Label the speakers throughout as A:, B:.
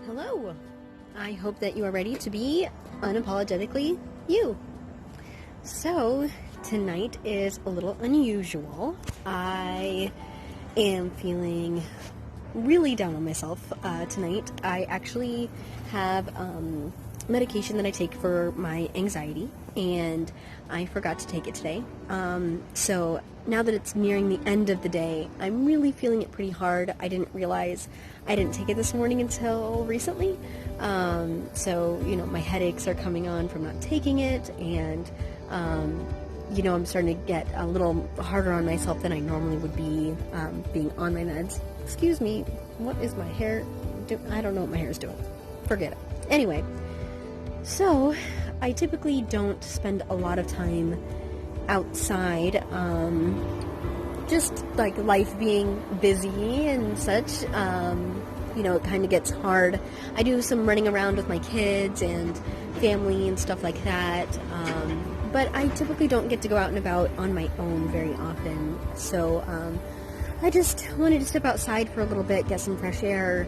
A: Hello! I hope that you are ready to be unapologetically you. So, tonight is a little unusual. I am feeling really down on myself tonight. I actually have medication that I take for my anxiety, and I forgot to take it today. So now that it's nearing the end of the day, I'm really feeling it pretty hard. I didn't realize I didn't take it this morning until recently. So, my headaches are coming on from not taking it, and I'm starting to get a little harder on myself than I normally would be being on my meds. Excuse me, what is my hair doing? I don't know what my hair is doing. Forget it. Anyway, so I typically don't spend a lot of time outside, just like life being busy and such. It kind of gets hard. I do some running around with my kids and family and stuff like that. But I typically don't get to go out and about on my own very often. So I just wanted to step outside for a little bit, get some fresh air.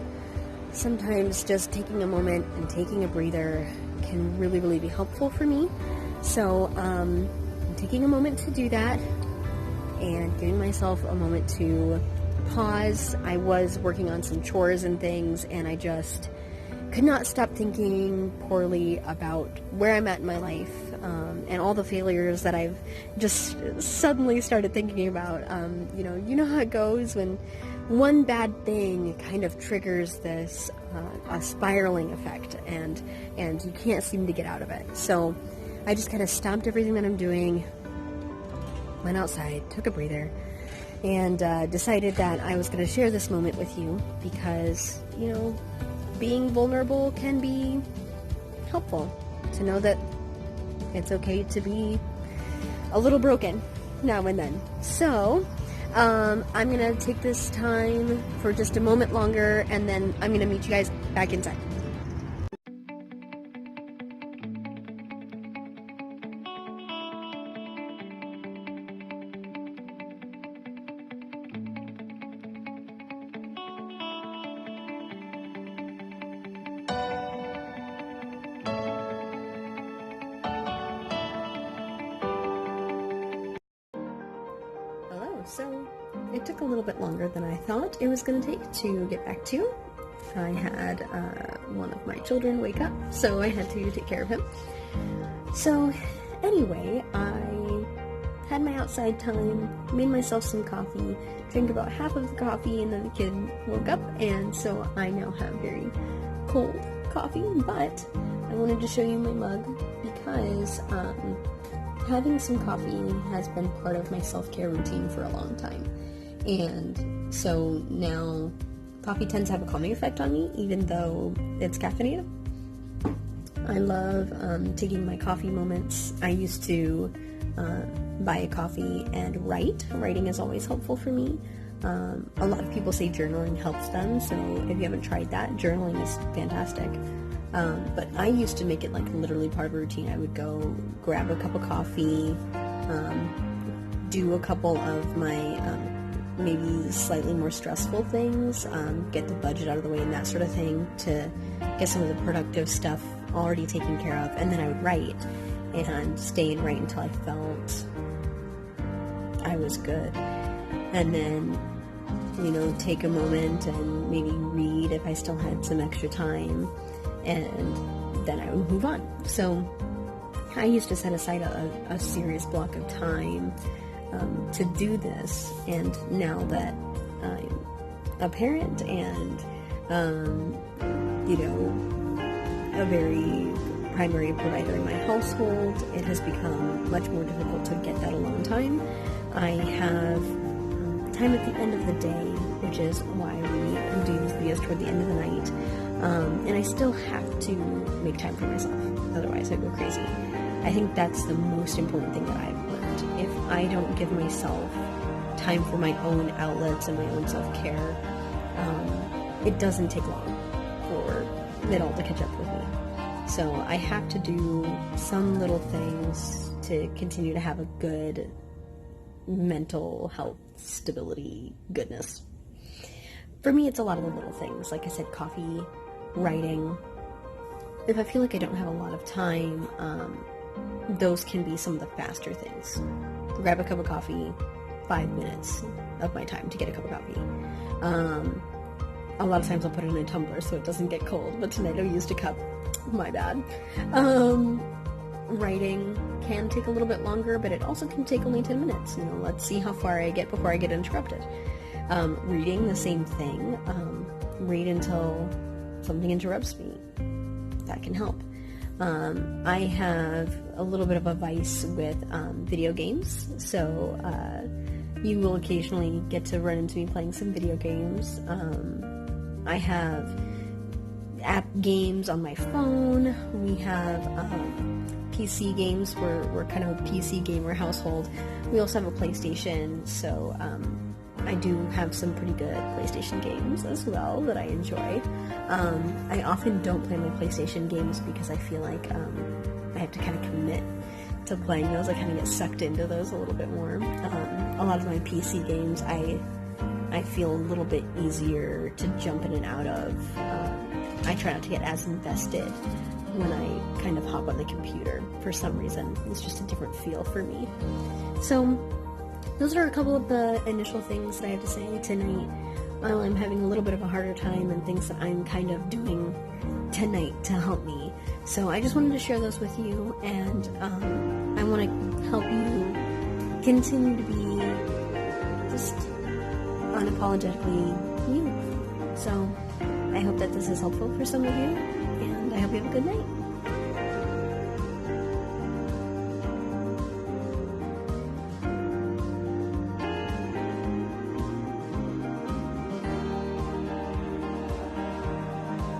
A: Sometimes just taking a moment and taking a breather can really, really be helpful for me. So I'm taking a moment to do that and giving myself a moment to pause. I was working on some chores and things, and I just could not stop thinking poorly about where I'm at in my life, and all the failures that I've just suddenly started thinking about. You know how it goes when one bad thing kind of triggers this a spiraling effect, and you can't seem to get out of it. So I just kind of stopped everything that I'm doing, went outside, took a breather, and decided that I was going to share this moment with you because, being vulnerable can be helpful. To know that it's okay to be a little broken now and then. So, I'm going to take this time for just a moment longer, and then I'm going to meet you guys back inside. So, it took a little bit longer than I thought it was going to take to get back to you. I had one of my children wake up, so I had to take care of him. So, anyway, I had my outside time, made myself some coffee, drank about half of the coffee, and then the kid woke up, and so I now have very cold coffee, but I wanted to show you my mug because having some coffee has been part of my self-care routine for a long time. And so now coffee tends to have a calming effect on me, even though it's caffeinated. I love taking my coffee moments. I used to buy a coffee and write. Writing is always helpful for me. A lot of people say journaling helps them, so if you haven't tried that, journaling is fantastic. But I used to make it like literally part of a routine. I would go grab a cup of coffee, do a couple of my maybe slightly more stressful things, get the budget out of the way and that sort of thing to get some of the productive stuff already taken care of, and then I would write and stay and write until I felt I was good. And then, take a moment and maybe read if I still had some extra time. And then I would move on. So I used to set aside a serious block of time to do this. And now that I'm a parent and, a very primary provider in my household, it has become much more difficult to get that alone time. I have time at the end of the day, which is why we do these videos toward the end of the night. And I still have to make time for myself, otherwise I go crazy. I think that's the most important thing that I've learned. If I don't give myself time for my own outlets and my own self-care, it doesn't take long for it all to catch up with me. So I have to do some little things to continue to have a good mental health, stability, goodness. For me, it's a lot of the little things. Like I said, coffee, writing. If I feel like I don't have a lot of time, those can be some of the faster things. Grab a cup of coffee, 5 minutes of my time to get a cup of coffee. A lot of times I'll put it in a tumbler so it doesn't get cold, but tonight I used a cup. My bad. Writing can take a little bit longer, but it also can take only 10 minutes. You know, let's see how far I get before I get interrupted. Reading, the same thing. Read until something interrupts me. That can help. I have a little bit of a vice with video games, so you will occasionally get to run into me playing some video games. I have app games on my phone. We have PC games. We're kind of a PC gamer household. We also have a PlayStation, so I do have some pretty good PlayStation games as well that I enjoy. I often don't play my PlayStation games because I feel like I have to kind of commit to playing those. I kind of get sucked into those a little bit more. A lot of my PC games I feel a little bit easier to jump in and out of. I try not to get as invested when I kind of hop on the computer. For some reason, it's just a different feel for me. So those are a couple of the initial things that I have to say tonight. While I'm having a little bit of a harder time and things that I'm kind of doing tonight to help me. So I just wanted to share those with you, and I want to help you continue to be just unapologetically you. So I hope that this is helpful for some of you, and I hope you have a good night.